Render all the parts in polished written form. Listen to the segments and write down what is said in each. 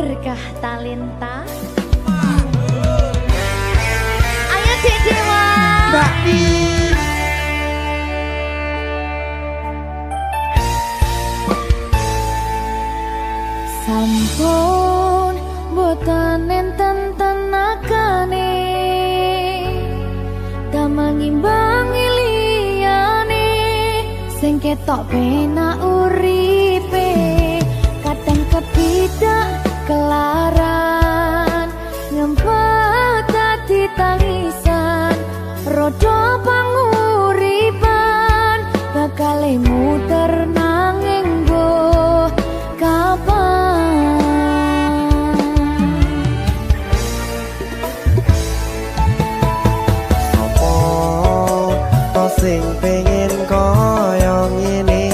Berkah talenta. Ayo Dek Dewa. Mbak Pi. Sampun boten enten tenagane damang imbangi liyane sing ketok penak uripe kadang kepidak kelaran ngempet dadi tangisan rodo panguripan bakal muter nanging mbuh kapan. Sing pengen koyo ngene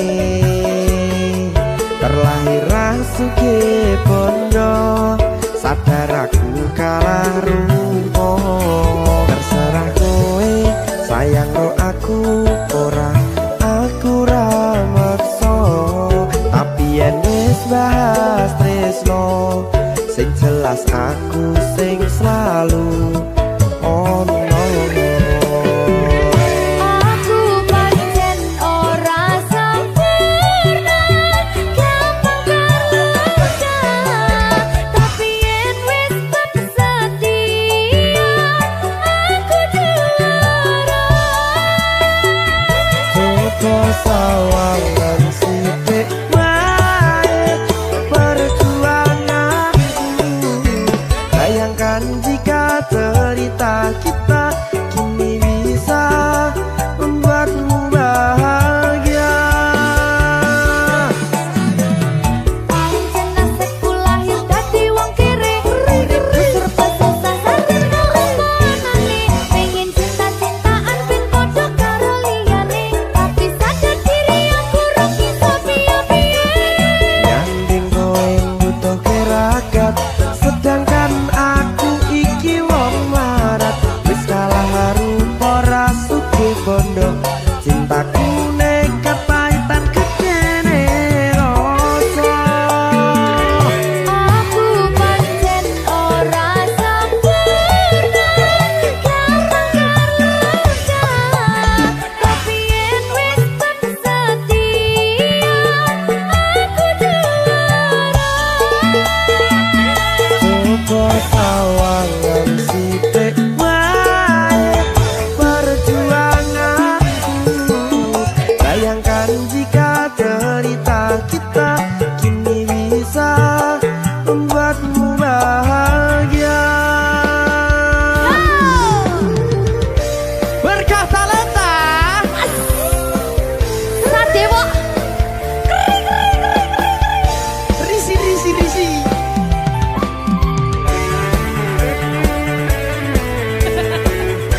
terlahir sugih bondo sadar aku kalah rupa terserah kowe sayang ro aku ora aku ra maksa tapi yen wis bahas tresno sing jelas aku sing selalu ono. Sawangan sithik wae perjuanganku bayangkan jika cerita kita kini bisa membuatmu bahagia. Pancen nasibku lahir dadi wong kere uripku serba susah sareng omonane pengen cinta-cintaan pin padha karo liyane tapi sadar diri aku ora bisa piye-piye. Nyanding kowe butuh keragat sedangkan aku iki wong marat wis kalah rupa ora sugih bondo cintaku nekat pahitan kekene rasa. Aku pancen ora sempurna gampang tapi yen wis setia aku juara. Coba sawangan sithik wae perjuanganku bayangkan jika cerita kita kini bisa membuatmu bahagia. Berkah talenta Radewa risi.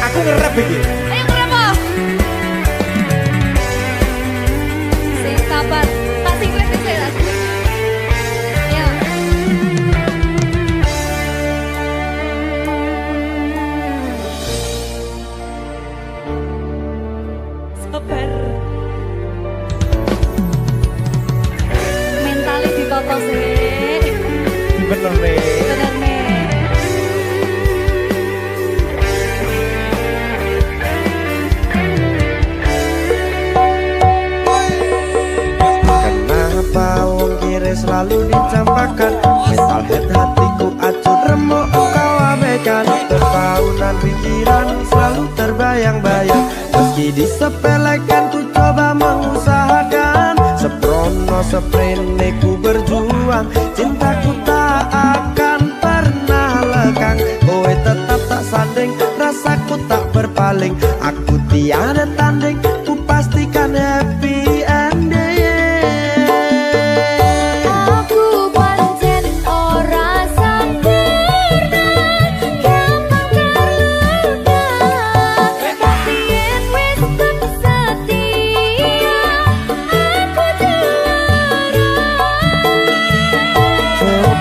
Aku ngerep iki. ayo kenapa? Sing sabar, tak sing kritis ya. Ya. Sabar. Mentali ditata sih. Bener nih. Bener nih. Kenapa wong kiri selalu dicampakkan mental head hatiku acuh remuk kau abaikan tertaunan pikiran selalu terbayang-bayang meski disepelekan ku coba mengusahakan seprono seprene ku berjuang cintaku tak akan pernah lekang kowe tetap tak sanding rasaku tak berpaling aku tiada tanding ku pastikan happy ending. Aku pancen ora sempurna gampang terluka tapi yen wis setia aku juara.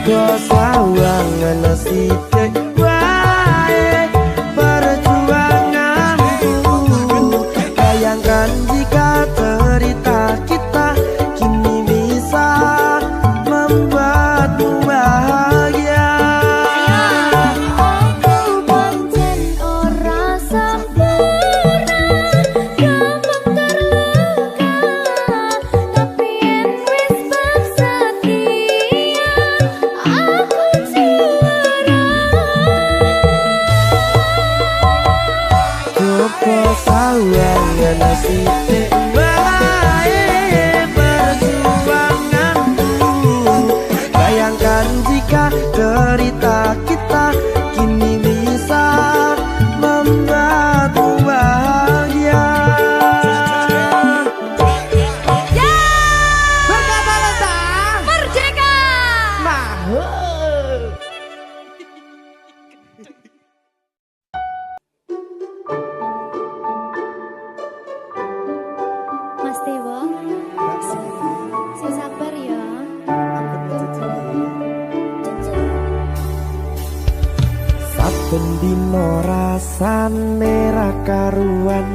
Coba sawangan sithik wae perjuanganku Sing sabar ya. Saben dino rasane ra karuan,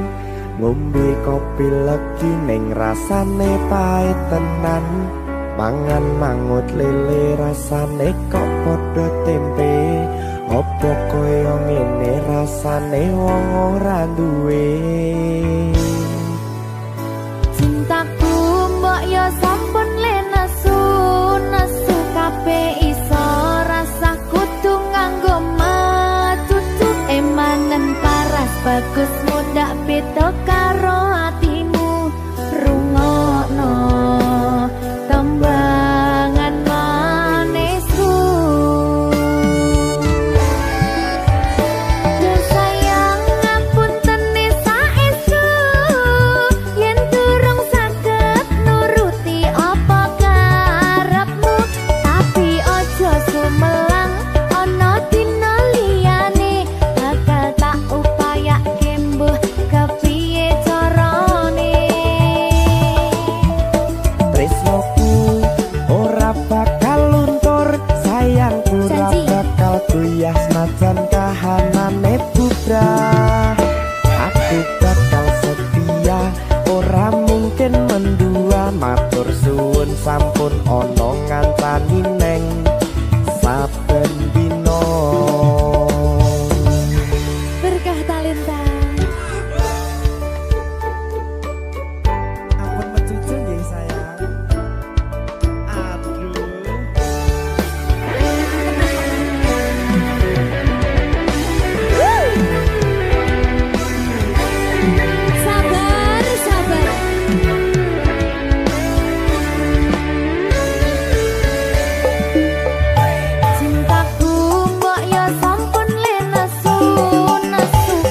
ngombe kopi legi ning rasane pahit tenan. Mangan mangut lele rasane kok padha tempe. Opo koyo ngene rasane wong ora duwe. Cintaku mbok yo sampun le nesu kabeh iso rasa kudu nganggo matutu emanen paras bagus mudak beda karo atimu rungokno tembangan manisku. Sayang ngapunten saestu yen durung saged nuruti apa karepmu, tapi aja sumelang ana dina liyane bakal tak upayake mbuh kepiye carane. Tresnoku ora bakal luntur, sayangku ora Janji. bakal goyah senajan kahanane bubrah. Aku bakal setia, ora mungkin mendua. Matur suwun sampun ana ngancani neng saben dina. Berkah talenta. Ampun mecucu nggih sayang. Aduh. Sabar, sabar. Cintaku mbok yo sampun le nesu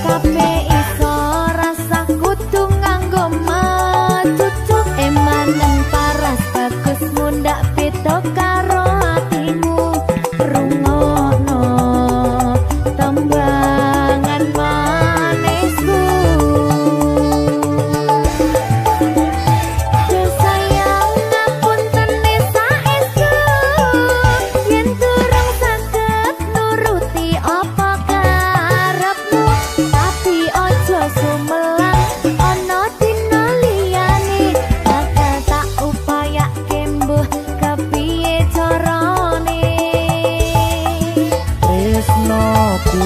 kabeh iso rasa kudu nganggo matutu emanen paras bagus mundak beda karo atimu rungokno tembangan manisku. Sayang ngapunten saestu yen durung saged nuruti apa karepmu, tapi aja sumelang ana dina liyane bakal tak upayake mbuh kepiye carane. Tresnoku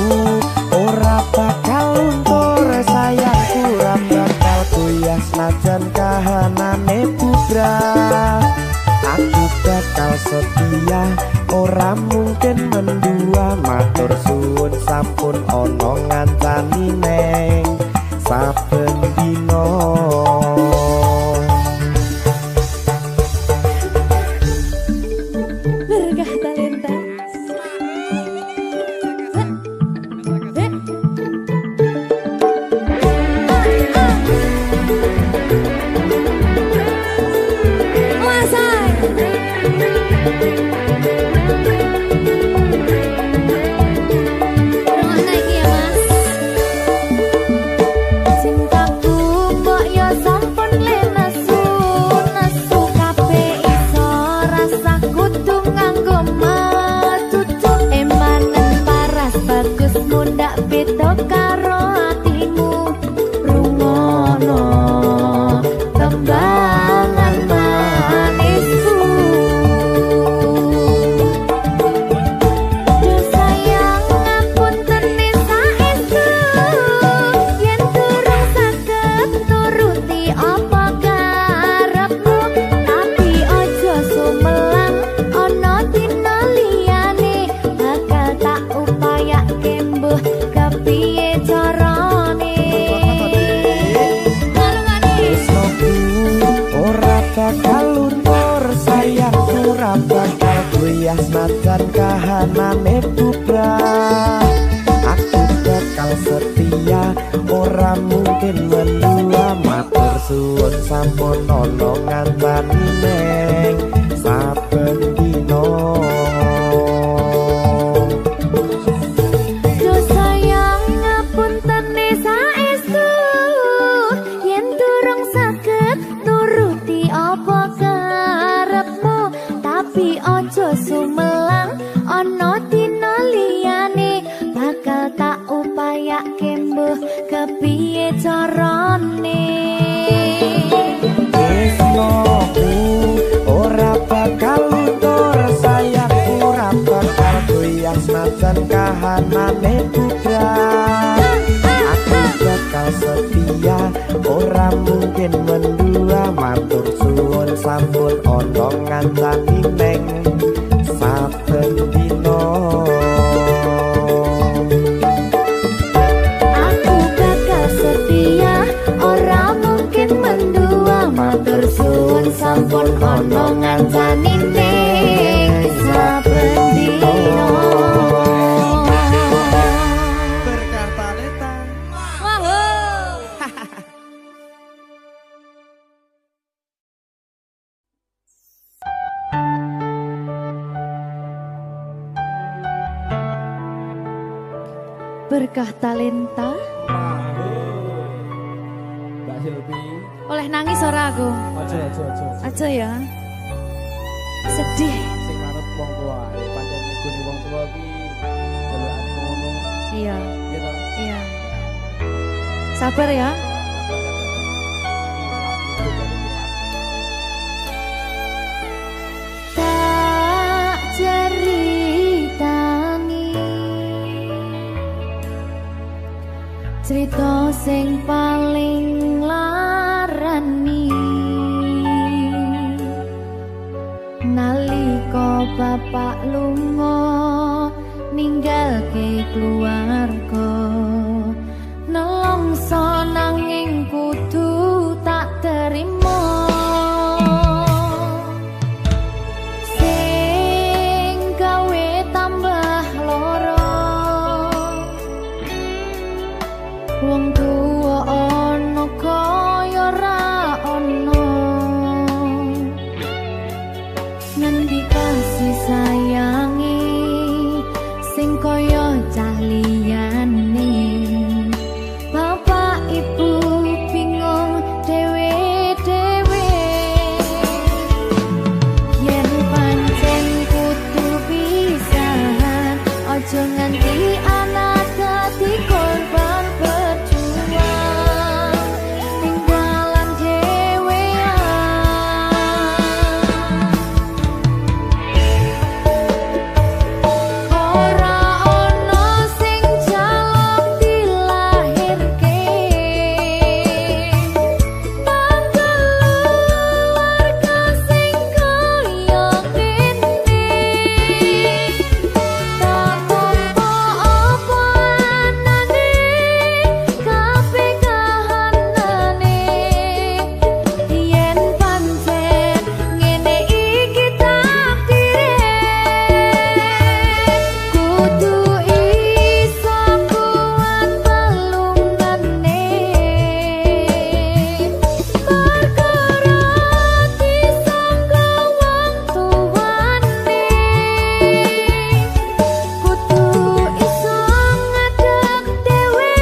ora bakal luntur, sayangku ora bakal goyah senajan kahanane bubrah. Aku bakal setia, ora mungkin mendua. Matur suwun sampun ana ngancani neng saben dina. Berkah talenta. Cintaku mbok yo sampun le nesu kabeh iso rasa kudu nganggo matutu emanen paras bagus mundak beda karo atimu rungokno tembangan manisku. Sayang ngapunten saestu yen durung saged nuruti apa karepmu, tapi aja sumelang ana dina liyane bakal tak upayake mbuh kepiye carane. Tresnoku ora bakal luntur, sayangku ora bakal goyah senajan kahanane bubrah. Aku bakal setia, ora mungkin mendua. Matur suwun sampun ana ngancani neng saben dina. Sayang ngapunten saestu yen durung saged nuruti apa karepmu tapi ojo sumelang ana dina liyane bakal tak upayake mbuh kepiye carane tresnoku ora bakal luntur sayangku ora bakal goyang senajan kahanane budak aku bakal setia ora mungkin mendua matur suwun sampun ana ngancani neng saben dina aku bakal setia ora mungkin mendua matur suwun sampun ana ngancani neng saben dina berkah talenta berkah talenta Mbak Silvi, oleh nangis ora aku aja ya sedih sing manut wong tua, pancen ngikuni wong tua ki jalan ngono. iya Ya toh. iya sabar ya tak ceritani cerita sing paling larani nalika bapak lunga ninggalke keluarga nelongso nanging kudu tak terima sing gawe tambah loro wong tuwa ana kaya ra ana ngendi kasih sayangi sing kaya cah liyane bapak ibu bingung dhewe-dhewe yen pancen kudu pisahan aja nganti anak dadi korban berjuang tinggalan ora ana sing jaluk dilahirke keluarga sing kaya ngene tak tampa apa anane kabeh kahanane yen pancen ngene iki takdire kudu iso kuat balungane perkara disangka wong tuwane kudu iso ngadeg dhewe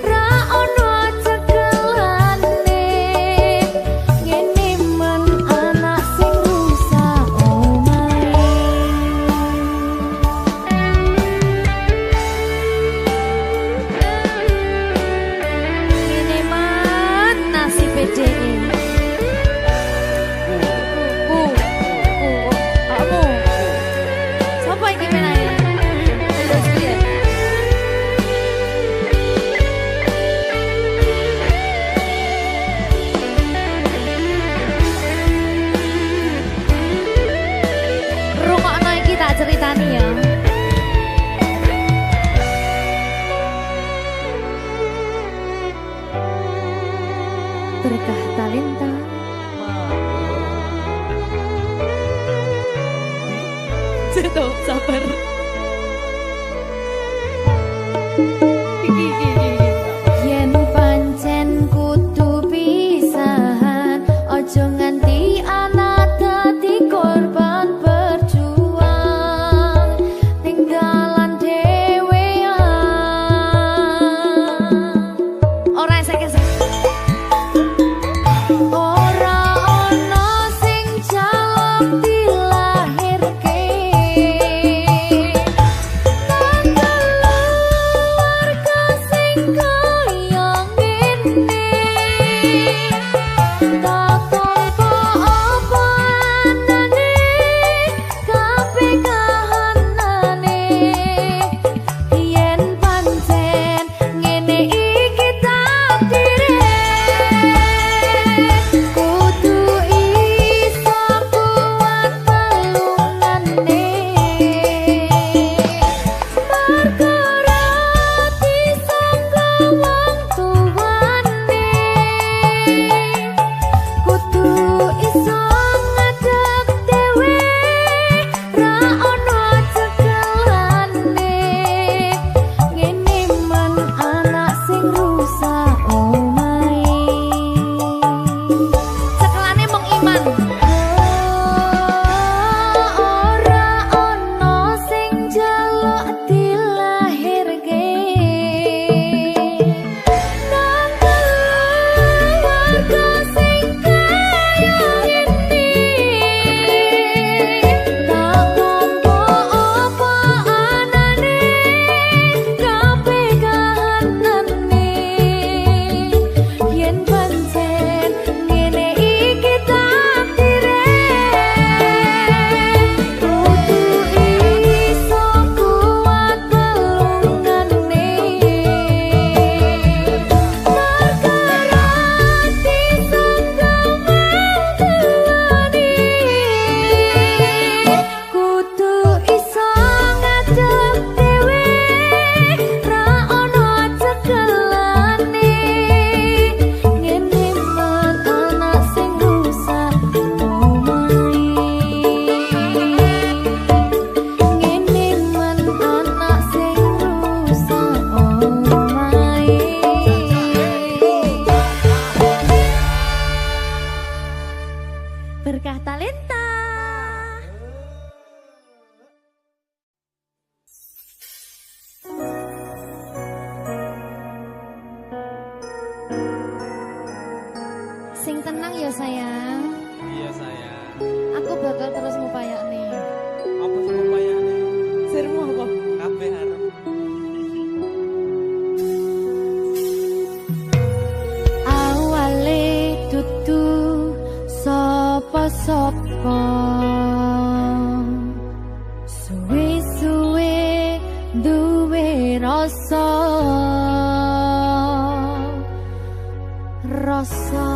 ra ono cekelane ngene men anak sing rusak omahe ngene man nasib dhewe kamu sapa iki menane terus piye rungokno iki tak ceritani ya berkah talenta Seto, sabar yen pancen kudu pisahan aja nganti anak dadi korban berjuang tinggalan dhewean ora esek-esek ora Berkah Talenta. Sing tenang ya sayang. Iya sayang. Aku bakal terus ngupayakne. Apa sih upayane? Sirmu apa? Kabeh arep. Awale dudu sapa-sapa. Suwe-suwe duwe rasa. Rasa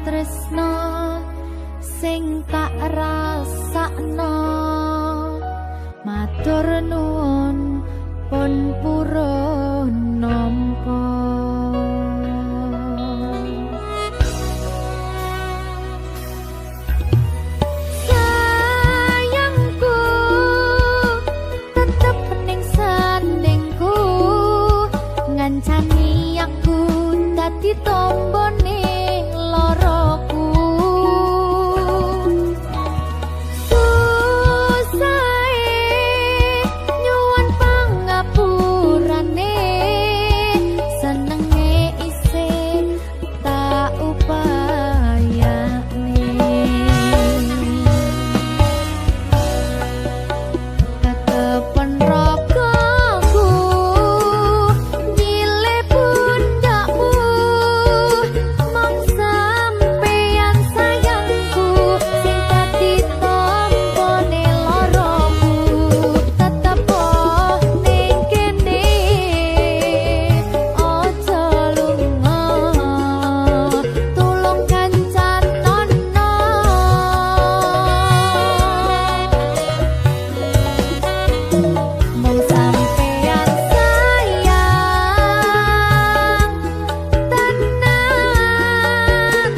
tresno sing tak rasakno. Matur nuwun pun purun nampa. Sayangku tetep ning sandingku, ngancani aku dadi tombone loroku. Nyuwun pangapurane, senenge isih tak upayane. Ketepen ragaku nyile pundakmu, mong sampeyan sayangku sing dadi tombone loroku. Tetep ning kene aja lunga, tulung kancanono. Mong sampeyan sayang tenan,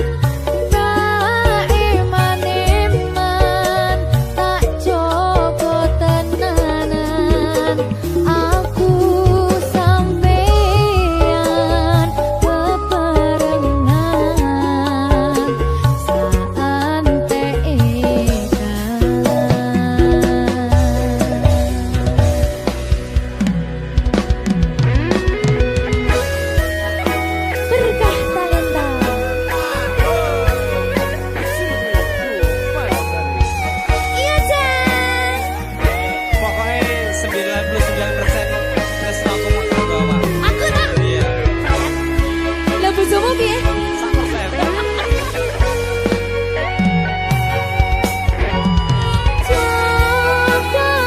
tak iman-iman, tak jaga tenanan. Aku sampeyan bebarengan saante Berkah Talenta. Iya Jan. Pokoknya 99% Tresno aku makan doang. Aku nak. Iya. Lah bojomu piye? 100%.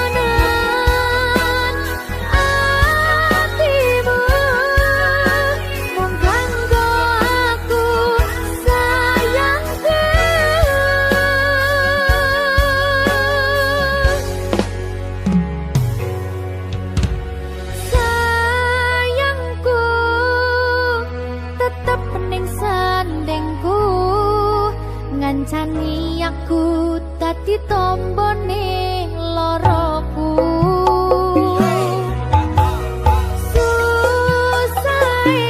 Jaganan atimu, mung kanggo aku sayangku. Sayangku tetep ning sandingku, ngancani aku dadi tombone loroku. Susahe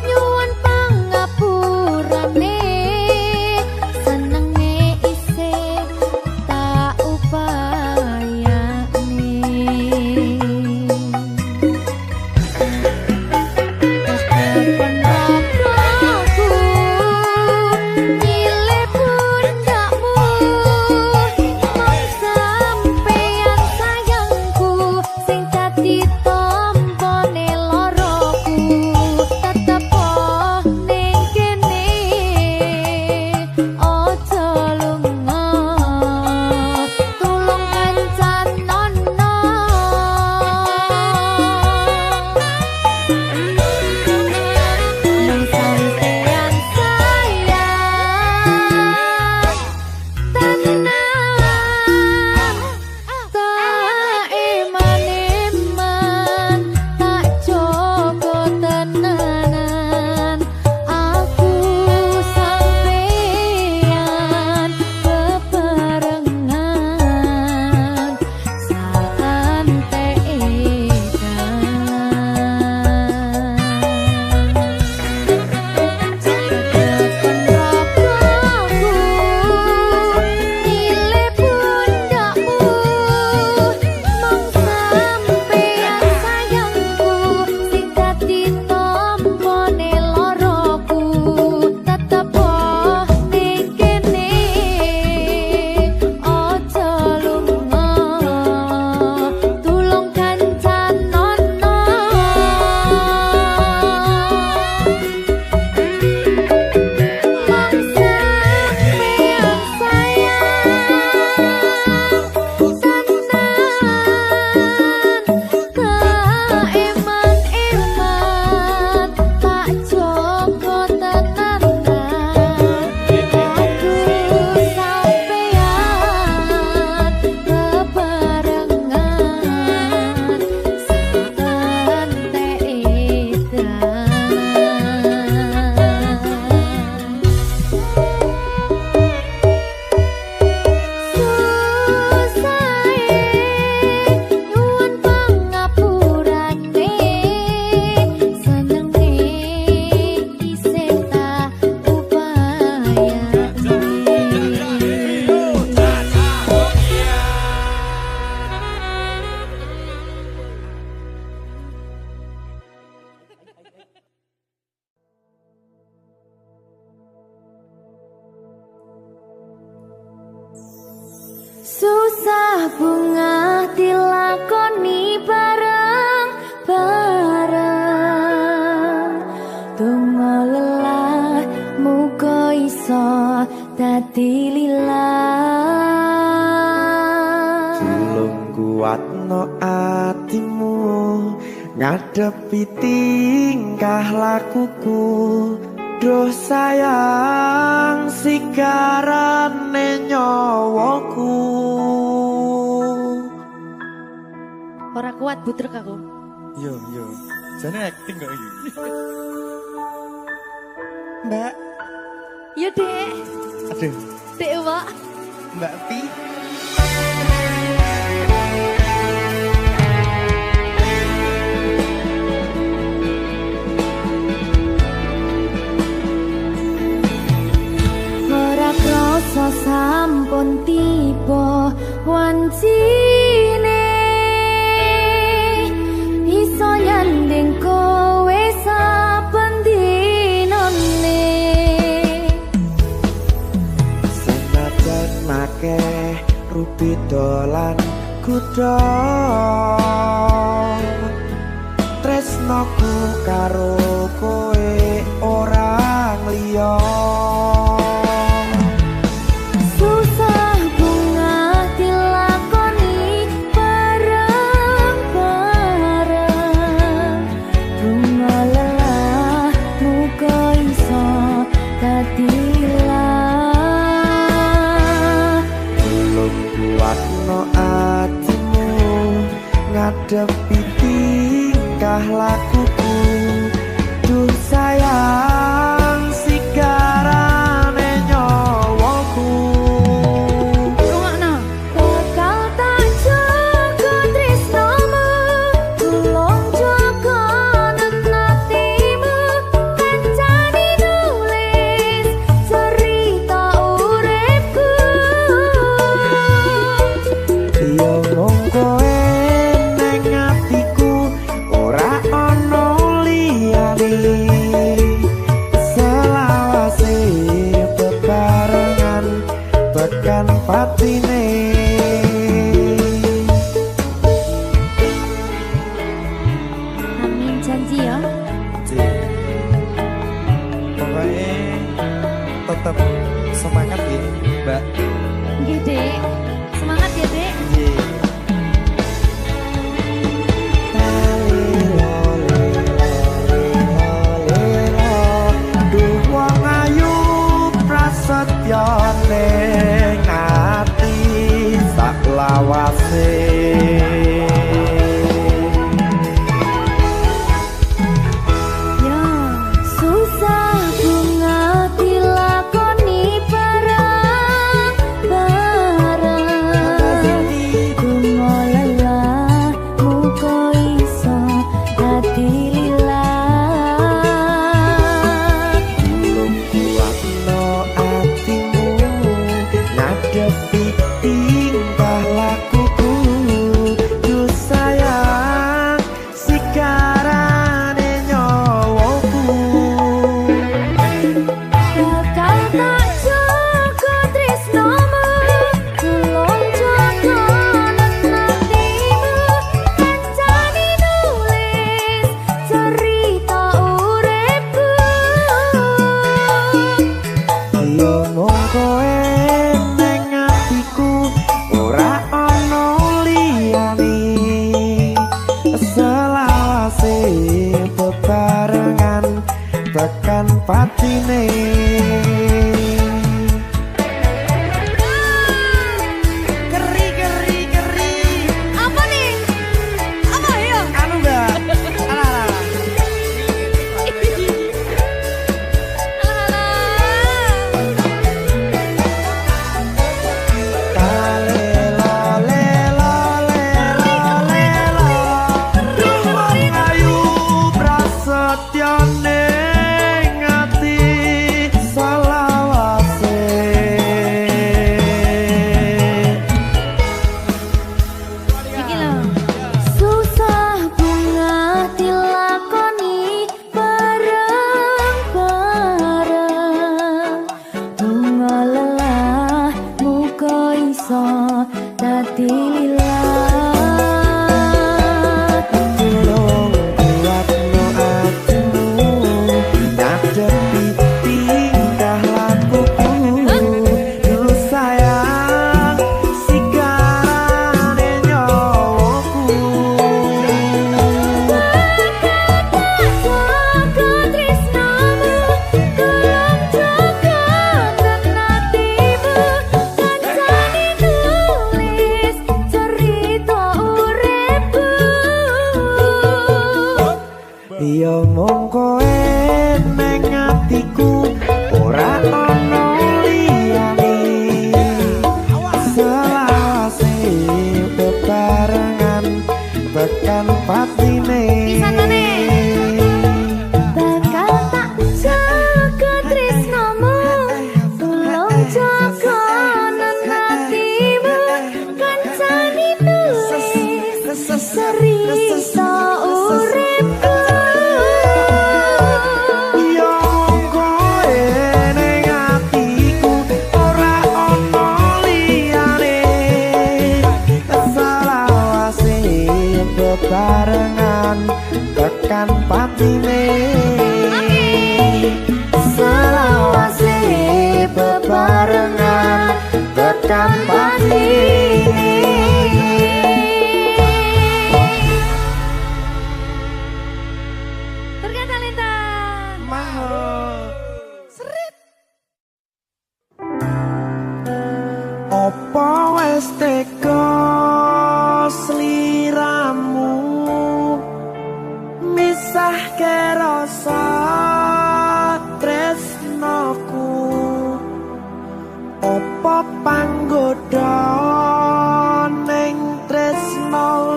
nyuwun pangapurane, senenge isih tak upayane. Ketepen ragaku nyile pundakmu, mong Susah bunga dilakoni bareng-bareng. Donga lelah muga iso dadi lillah. Tulung kuatno atimu ngadepi tingkah lakuku. Duh sayang sigarane nyawaku. Ora kuat butrek aku. Yo. Jane acting kok iki. Mbak. Yo, Dek. Aduh, Dek, Wak. Mbak Pi. Ora krasa sampun tiba wancine. Iso nyanding kowe saben dinane. Senajan akeh rupi dolan kuda. Tresnoku karo kowe orang liya. Susah bunga dilakoni bareng-bareng. Bunga lelah muga iso dadi lillah. Belum kuatno atimu ngadepi tingkah lakuku. Duh sayang sigarane nyawaku. Rungokno. Bakal tak jaga tresnamu, tulung jaga nenatimu. Kancane nulis cerita uripku. Yo mung kowe nang atiku ora ana liyane. Selawase bebarengan tekan patine. Amin janji ya. Pokoknya tetap semangat ya, Mbak. Nggih, Dek. Semangat ya, Dek. Duh wong ayu prasetyo ning ati sak lawase. Ya, susah bunga dilakoni bareng-bareng. Bunga lelah muga iso dadi lillah. Belum kuatno atimu ngadepi tingkah lakuku. Duh sayang sigarane nyawaku. Bakal tak jaga tresnamu, tulung jaga nenatimu. Kancane nulis cerita uripku. Yo mung kowe nang atiku ora ana liyane. Selawase bebarengan tekan patine. Keri. Apa nih? Apa ya? Anu Mbak. Alah. patine selawase bebarengan tekan patine. Berkat Talenta Mahal Serit. Opo wis teko sliramu misah ke rasa tresnoku. Opo panggoda ning tresno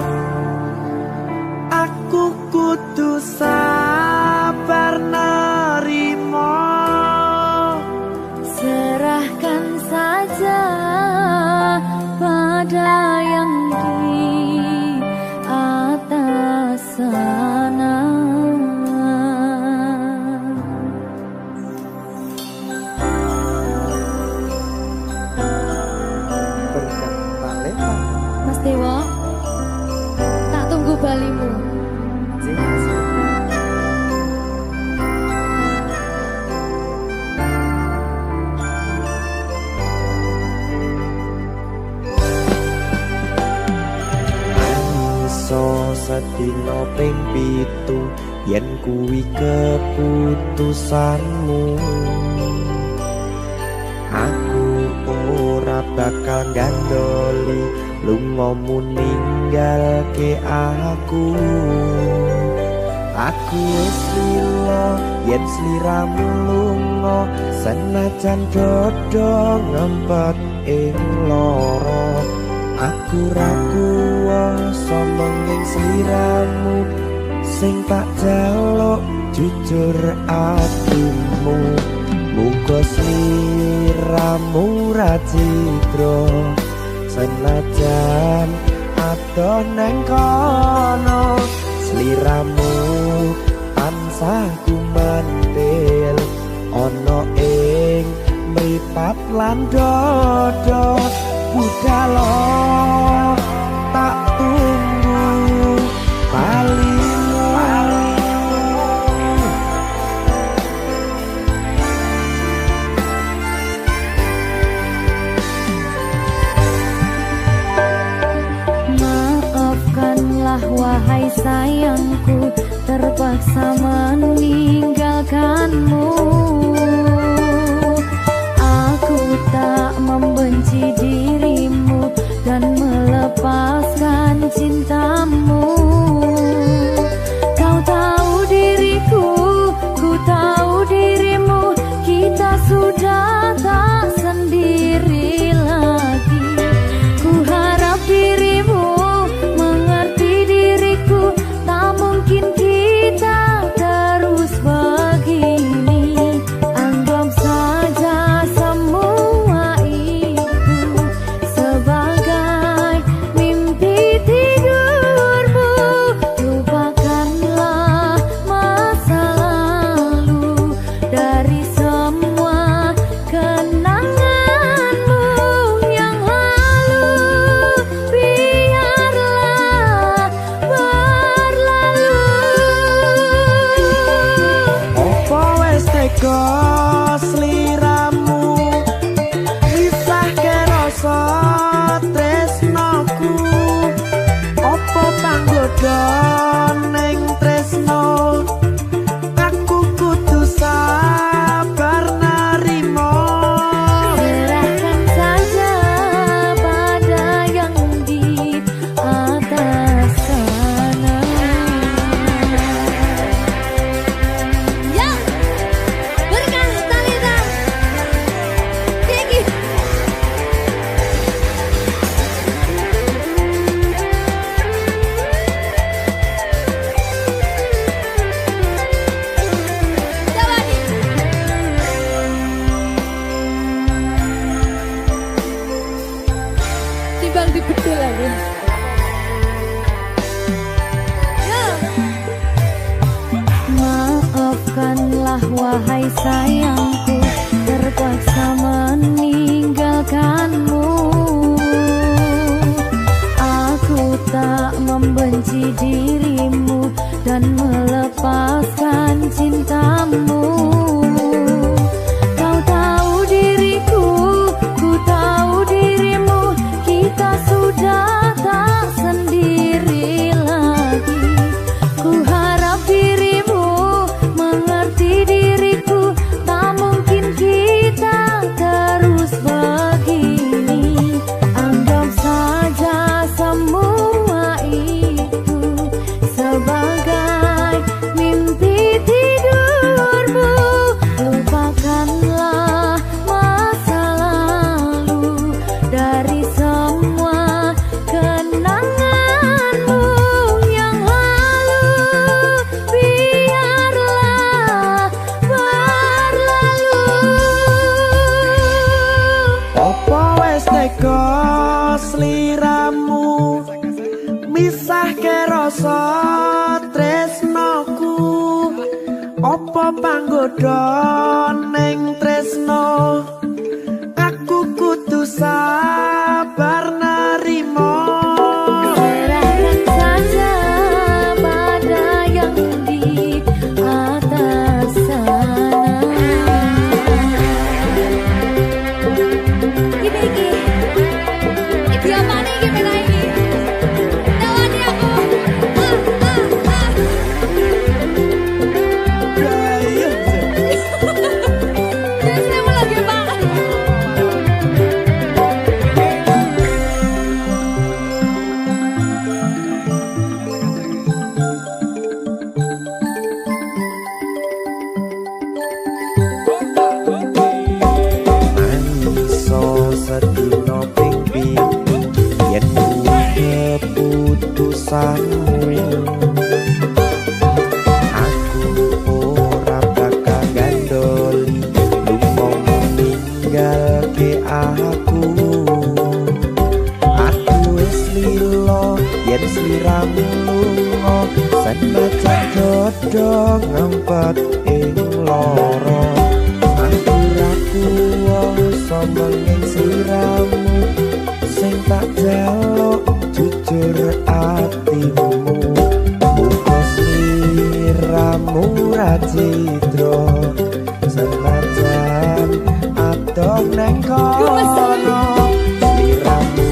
aku kudu sabar nerimo. serahkan saja pada yang di atas sana. Berkat Talenta Mas Dewo, tak tunggu balimu. iso sedina ping 7 yen kuwi keputusanmu. Aku ora bakal gandoli lungamu ninggalke aku. Aku wis lilo yen sliramu lunga senajan dodo ngempet ing loro. Aku ra kuwasa menging sliramu sing tak jaluk jujur atimu. Muga sliramu ra citra senajan adoh neng kono. Sliramu tansah gumantil ana ing mripat lan dodo. Budalo tak tunggu balimu. Maafkanlah wahai sayangku, terpaksa meninggalkanmu. Aku tak membenci dirimu dan melepaskan cintamu. Kau tahu diriku, ku tahu dirimu. Kita sudah tak sendiri lagi. Ku harap dirimu mengerti diriku. Tak mungkin kita terus begini. Anggap saja semua itu sebagai mimpi tidurmu. Lupakanlah masa lalu dari semua kenanganmu yang lalu. Biarlah berlalu. Opo wis teko sliramu misah ke rasa tresnoku. Opo panggoda ning tresno aku kudu sabar nerimo. Serahkan saja pada yang di atas sana. Ya, berkah Talenta tinggi. Coba nih. Timbang di bedul lagi. Ya. Maafkanlah wahai sayangku, terpaksa meninggalkanmu. Aku tak membenci dirimu dan melepas Apa wis tega sliramu misahke rasa tresnoku apa panggoda ning tresno aku kudu sabar narimo Serahkan saja pada yang di atas sana. Iki apa nih gimana ini? Tawani aku. Terus saya lagi banget. Mangiso sedina ping pitu yen keputusanmu aku ora bakal gandoli lumo ninggalke aku wis lilo yen sliramu lunga senajan dodo ngempet ing loro aku ra kuwasa menging sliramu sing tak jaluk jujur atimu muga sliramu ra citra senajan adoh neng kono sliramu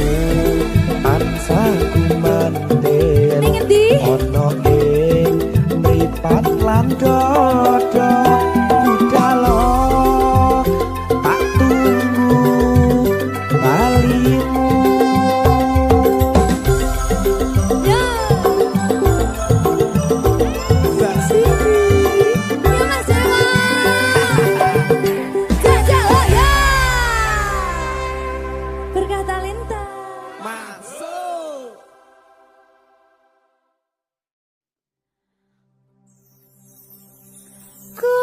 tansah kumanten Ning endi? ono ing mripat lan dodo budalo tak tunggu balimu Ya. Sini. Ya Mas Jawa. Jajak lo ya. Berkah talenta. masuk Ku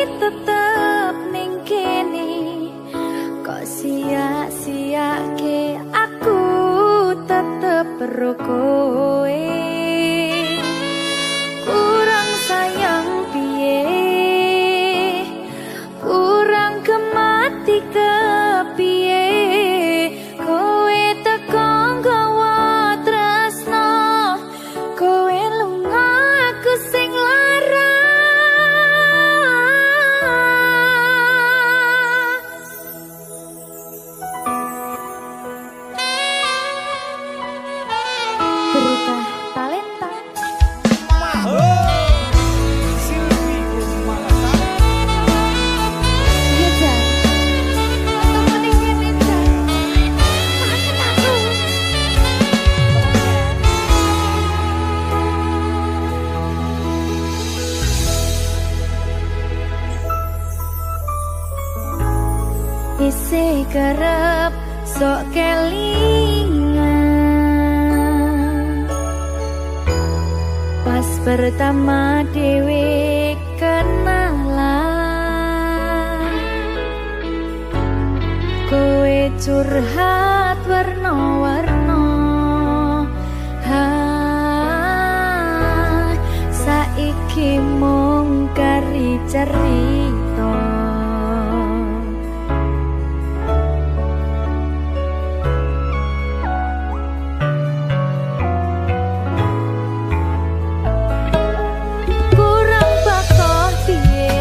tetep ning kene, kok sia-siake aku tetep perlu kowe. Kurang sayang piye, kurang kemati kepiye, kowe teko nggawa tresno, kowe lunga aku sing lara. Berita talenta. Iya, Jan. Ketemu ning kene, Jan. Maafin aku. Isih kerep sok kelingan, pas pertama dewe kenalan, kowe curhat warna-warna, saiki mung kari cerita. Kurang bakoh piye,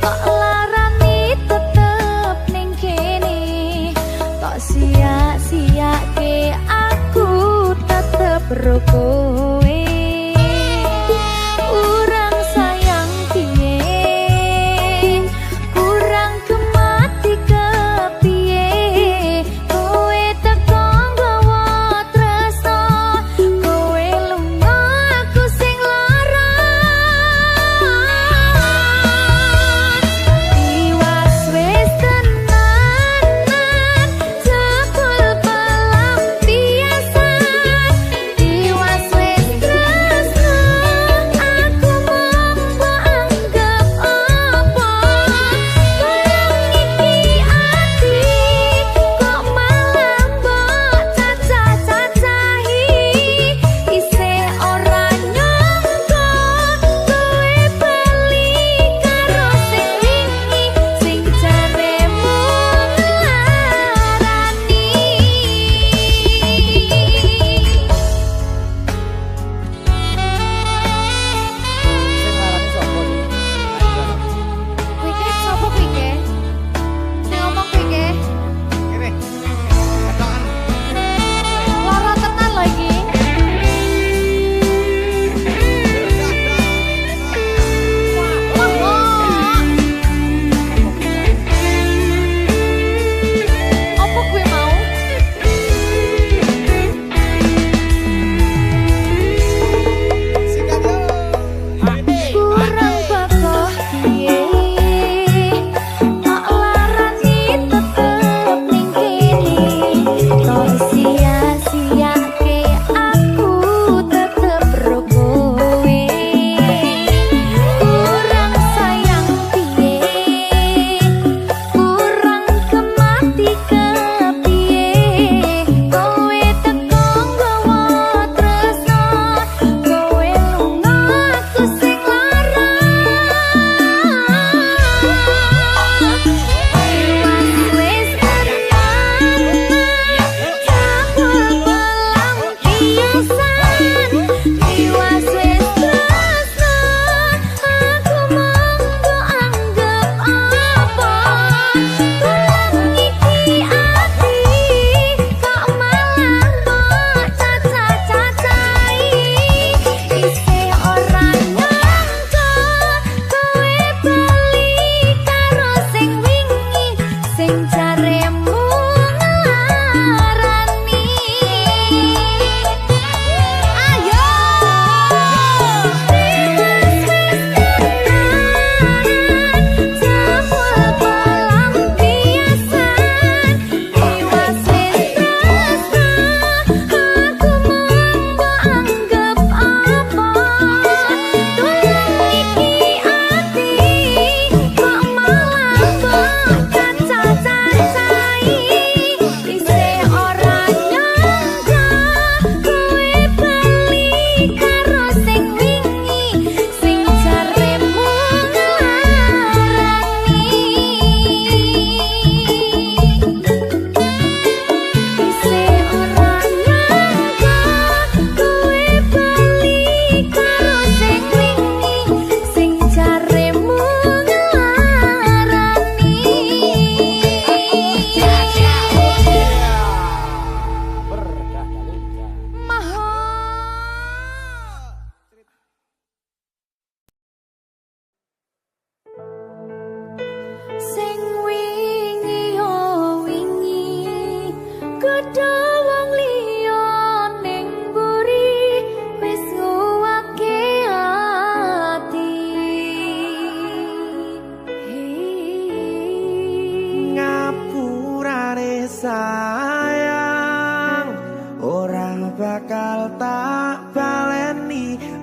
kok larani tetep ning kene, kok sia-siake aku tetep ro kowe. Kurang sayang piye, kurang kemati kepiye, kowe teko nggawa tresno, kowe lunga aku sing lara. Iwas wis tenanan, jebul pelampiasan. Iwas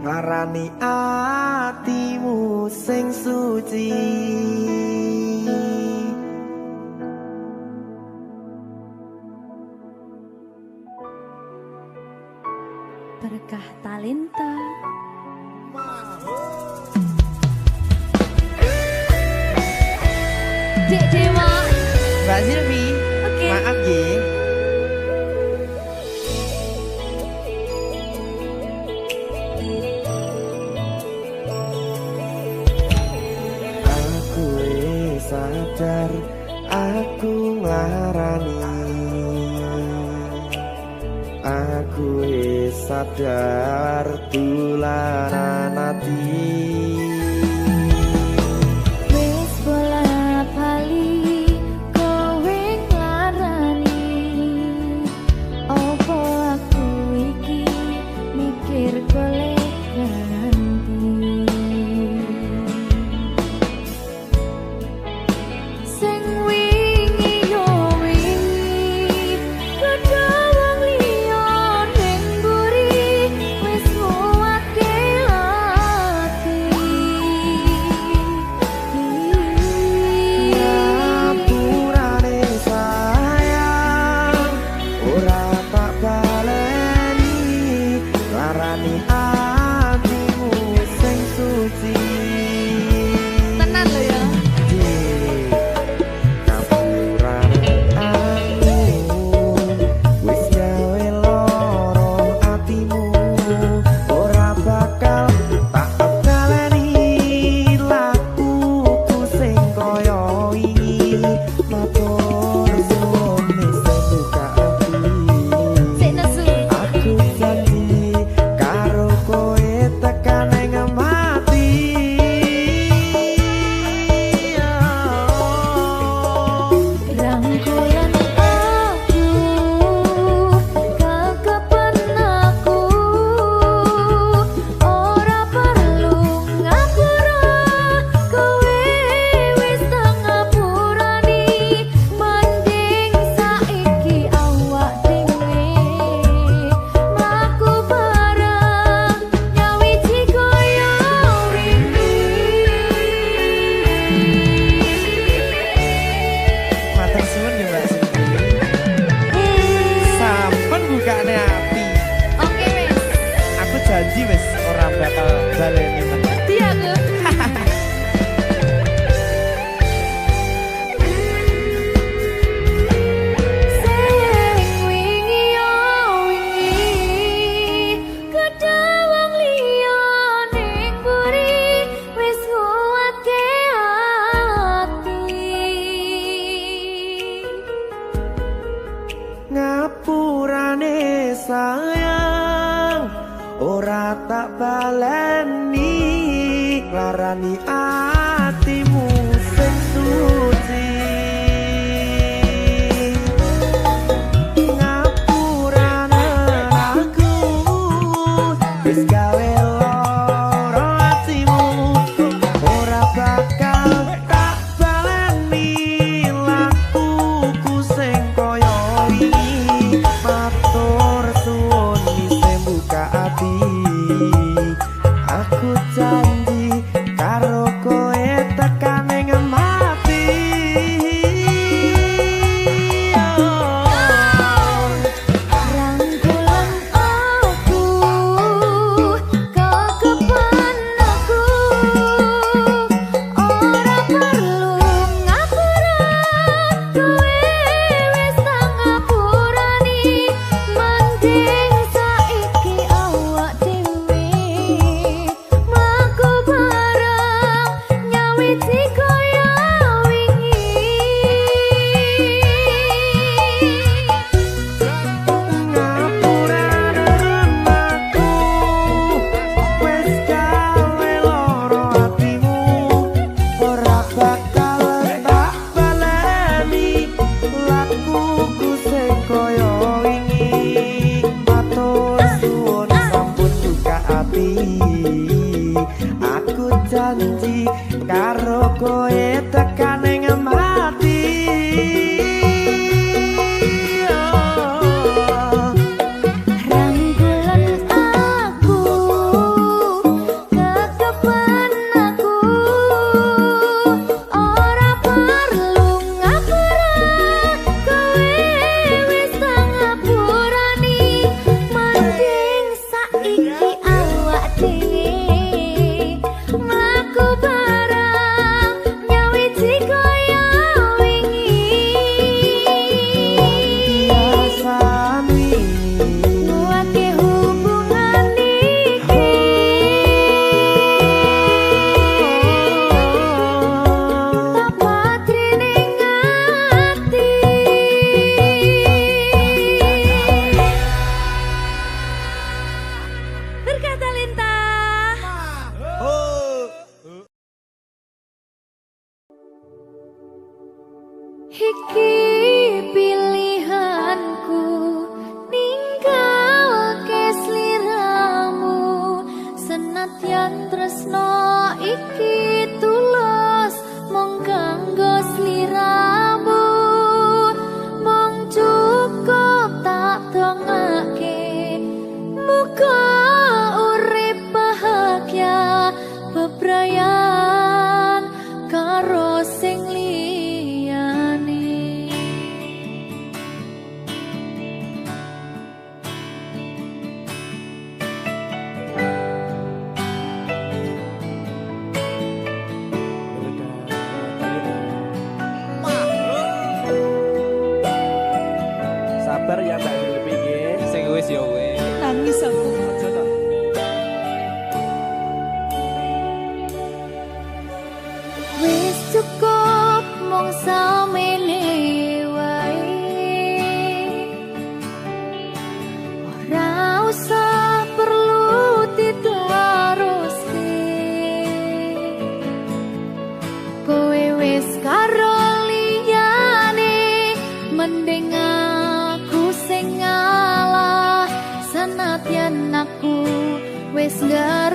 Ngarani atimu sing suci. Berkah talenta. Dek Dewa. Mbak Silvi, Oke. maaf ya. Aku sadar aku nglarani. Aku sadar tularan ati. Wis bola bali kowe nglarani. Opo aku iki mikir golek ganti. Sing wingi yo wingi padha wong liya ning mburi wis nguwatke ati. Ngapurane sayang ora tak baleni larani atimu sing suci. Tenan lho ya. Ngapurane aku wis gawe loro atimu ora bakal tak baleni lakuku sing kaya iki matur suwun sing buka ati. Sik nesu. Aku janji karo kowe tekan ing mati. Rangkulan aku kekepen aku ora perlu ngapura kowe wis tak ngapurani mending saiki awak dhewe mlaku bareng nyawiji kaya Matur suwun ya Mbak Silvi. Sampun bukane ati. Oke wis. Aku janji wis ora bakal baleni meneh. Di aku. Sing wingi yo wingi kedawang liya ning mburi wis nguwatke ati. Ngapurane sayang ora tak baleni larani atimu sing suci. Ngapurane aku wis gawe loro atimu ora bakal tak baleni lakuku sing kaya wingi matur suwun sing buka ati. Aku janji karo kowe tekan ing mati. Rangkulan aku kekepen aku ora perlu ngapura kowe wis tak ngapurani mending saiki awak dhewe mlaku bareng nyawiji kaya wingi. Ngapurane aku wis gawe loro atimu ora bakal tak baleni lakuku sing kaya wingi matur suwun sampun buka ati. Aku janji karo kowe tekan ing mati. Rangkulan aku Senadyan tresno iki tulus mung kanggo sliramu, mung cukup tak dongake muga urip bahagia bebrayan karo sing liyane. Sabar ya Mbak Dewi nggih. Sing wis ya wis. Nangis aku aja tak. Wis cukup mung samene wae, ora usah perlu diteruske. Kowe wis karo liyane, mending aku sing ngalah. Senadyan aku wis gak